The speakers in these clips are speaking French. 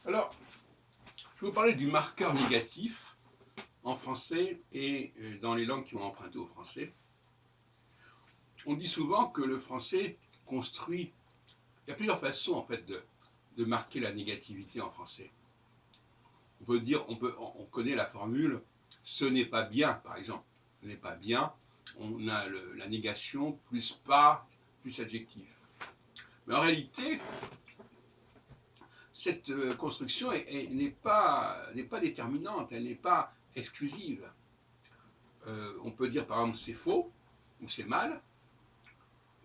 Alors, je vais vous parler du marqueur négatif en français et dans les langues qui ont emprunté au français. On dit souvent que le français construit. Il y a plusieurs façons en fait de marquer la négativité en français. On peut dire, on connaît la formule ce n'est pas bien, par exemple. Ce n'est pas bien, on a la négation plus pas plus adjectif. Mais en réalité, cette construction n'est pas déterminante, elle n'est pas exclusive. On peut dire par exemple c'est faux ou c'est mal,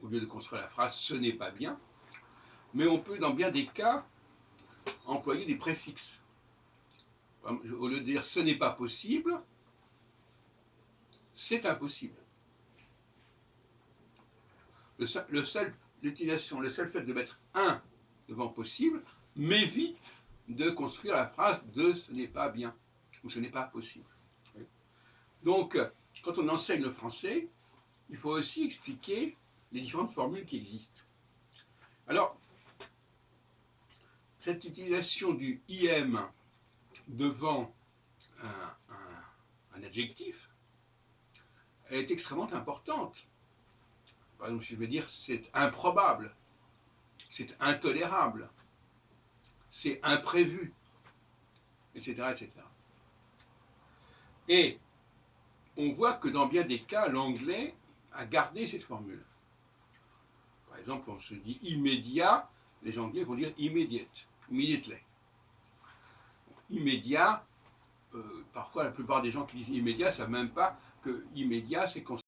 au lieu de construire la phrase ce n'est pas bien, mais on peut dans bien des cas employer des préfixes. Au lieu de dire ce n'est pas possible, c'est impossible. Le seul fait de mettre un devant possible m'évite de construire la phrase de ce n'est pas bien ou ce n'est pas possible. Donc, quand on enseigne le français, il faut aussi expliquer les différentes formules qui existent. Alors, cette utilisation du IM devant un adjectif, elle est extrêmement importante. Par exemple, je vais dire c'est improbable, c'est intolérable, c'est imprévu, etc., etc. Et on voit que dans bien des cas, l'anglais a gardé cette formule. Par exemple, on se dit immédiat, les anglais vont dire immediate, immediately. Immédiat, parfois la plupart des gens qui disent immédiat ne savent même pas que immédiat c'est